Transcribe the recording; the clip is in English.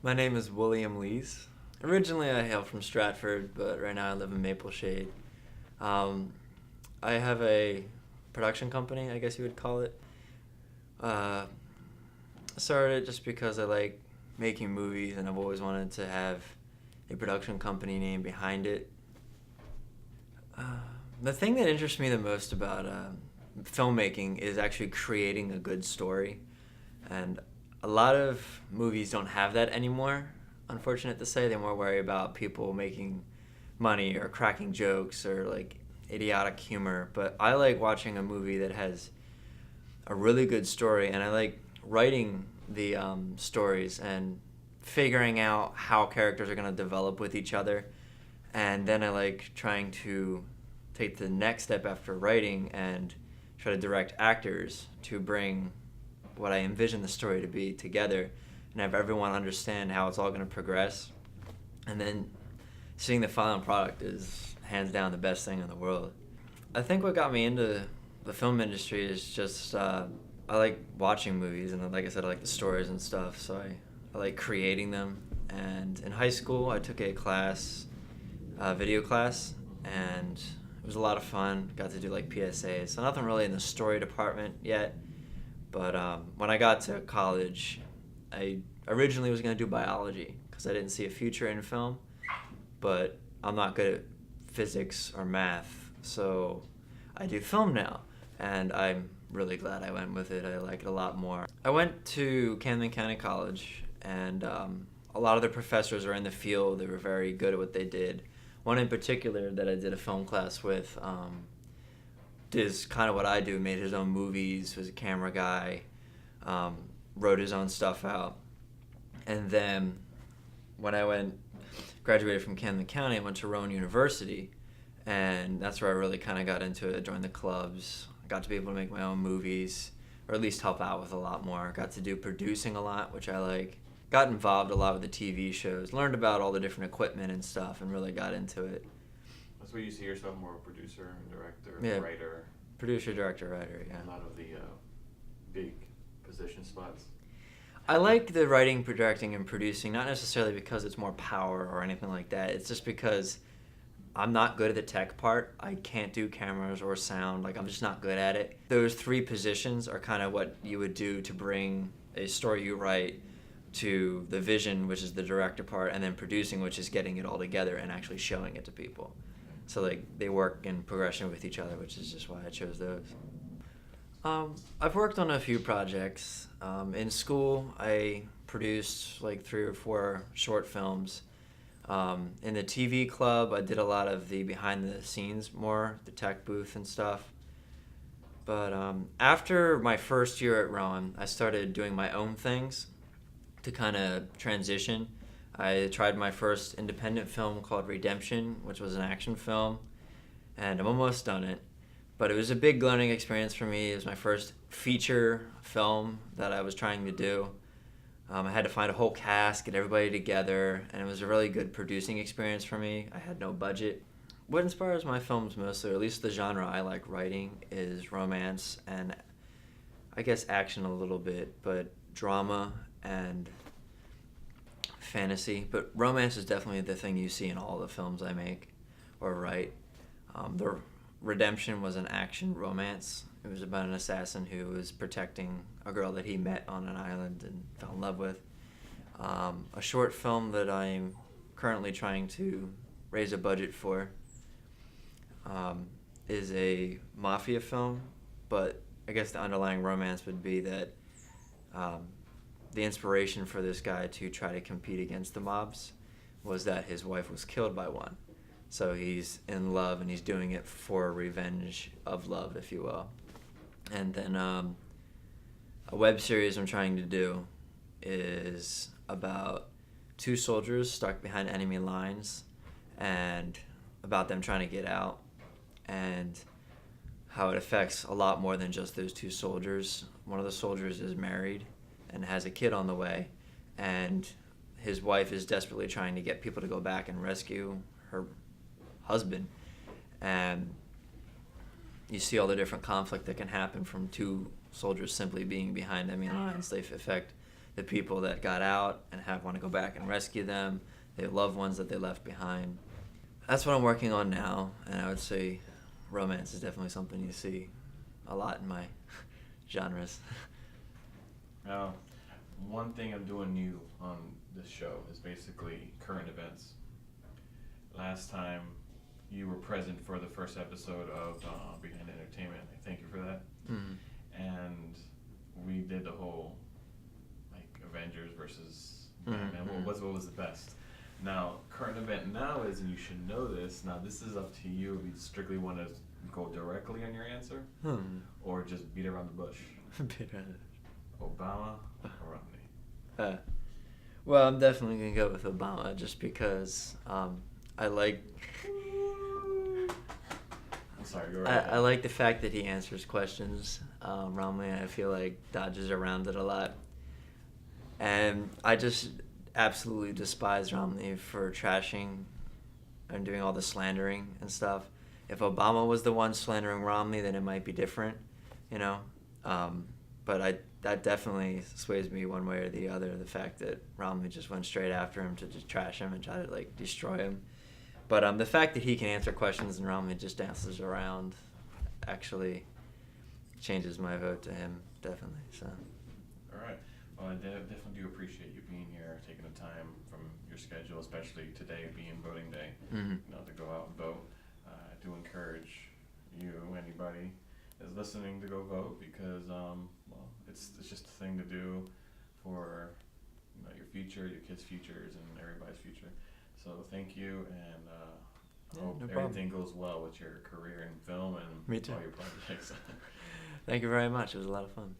My name is William Lees. Originally, I hail from Stratford, but right now I live in Maple Shade. Um, I have a production company, I guess you would call it. I started it just because I like making movies, and I've always wanted to have a production company name behind it. Uh, the thing that interests me the most about filmmaking is actually creating a good story, and a lot of movies don't have that anymore. Unfortunate to say, they more worry about people making money or cracking jokes or like idiotic humor. But I like watching a movie that has a really good story, and I like writing the stories and figuring out how characters are going to develop with each other. And then I like trying to take the next step after writing and try to direct actors to bring what I envision the story to be together and have everyone understand how it's all going to progress. And then seeing the final product is hands down the best thing in the world. I think what got me into the film industry is just I like watching movies, and like I said, I like the stories and stuff, so I like creating them. And in high school, I took a class, video class, and it was a lot of fun. Got to do like PSAs, so nothing really in the story department yet. But when I got to college, I originally was going to do biology because I didn't see a future in film, but I'm not good at physics or math, so I do film now, and I'm really glad I went with it. I like it a lot more. I went to Camden County College, and a lot of the professors are in the field. They were very good at what they did. One in particular that I did a film class with is kind of what I do, made his own movies, was a camera guy, wrote his own stuff out. And then when I graduated from Camden County, I went to Rowan University, and that's where I really kind of got into it. I joined the clubs, got to be able to make my own movies, or at least help out with a lot more. Got to do producing a lot, which I like. Got involved a lot with the TV shows, learned about all the different equipment and stuff, and really got into it. That's where you see yourself more a producer, director, Yeah. writer. Producer, director, writer, yeah. Not of the big position spots. I like the writing, directing, and producing, not necessarily because it's more power or anything like that. It's just because I'm not good at the tech part. I can't do cameras or sound. Like, I'm just not good at it. Those three positions are kind of what you would do to bring a story you write to the vision, which is the director part, and then producing, which is getting it all together and actually showing it to people. So like they work in progression with each other, which is just why I chose those. I've worked on a few projects. In school, I produced like 3 or 4 short films. In the TV club, I did a lot of the behind the scenes more, the tech booth and stuff. But after my first year at Rowan, I started doing my own things to kind of transition. I tried my first independent film called Redemption, which was an action film, and I'm almost done it. But it was a big learning experience for me. It was my first feature film that I was trying to do. I had to find a whole cast, get everybody together, and it was a really good producing experience for me. I had no budget. What inspires my films mostly, or at least the genre I like writing, is romance and I guess action a little bit, but drama and fantasy. But romance is definitely the thing you see in all the films I make or write. The Redemption was an action romance. It was about an assassin who was protecting a girl that he met on an island and fell in love with. A short film that I'm currently trying to raise a budget for is a mafia film, but I guess the underlying romance would be that the inspiration for this guy to try to compete against the mobs was that his wife was killed by one. So he's in love, and he's doing it for revenge of love, if you will. And then a web series I'm trying to do is about 2 soldiers stuck behind enemy lines and about them trying to get out, and how it affects a lot more than just those 2 soldiers. One of the soldiers is married and has a kid on the way, and his wife is desperately trying to get people to go back and rescue her husband. And you see all the different conflict that can happen from 2 soldiers simply being behind enemy lines. They affect the people that got out and want to go back and rescue them, their loved ones that they left behind. That's what I'm working on now, and I would say romance is definitely something you see a lot in my genres. Now, one thing I'm doing new on this show is basically current events. Last time you were present for the first episode of Behind Entertainment. I thank you for that. Mm-hmm. And we did the whole like Avengers versus Batman. Mm-hmm. What was the best? Now, current event now is, and you should know this. Now, this is up to you if you strictly want to go directly on your answer, or just beat around the bush. Obama or Romney? Well, I'm definitely gonna go with Obama just because I like. I'm sorry, go right I like the fact that he answers questions. Romney, I feel like, dodges around it a lot, and I just absolutely despise Romney for trashing and doing all the slandering and stuff. If Obama was the one slandering Romney, then it might be different, you know. But that definitely sways me one way or the other. The fact that Romney just went straight after him to just trash him and try to like destroy him. But the fact that he can answer questions and Romney just dances around actually changes my vote to him, definitely. So. All right. Well, I definitely do appreciate you being here, taking the time from your schedule, especially today being voting day, Mm-hmm. to go out and vote. I do encourage you, anybody is listening, to go vote because, it's just a thing to do for your future, your kids' futures, and everybody's future. So thank you, and I hope everything goes well with your career in film and Me too. all your projects. Thank you very much. It was a lot of fun.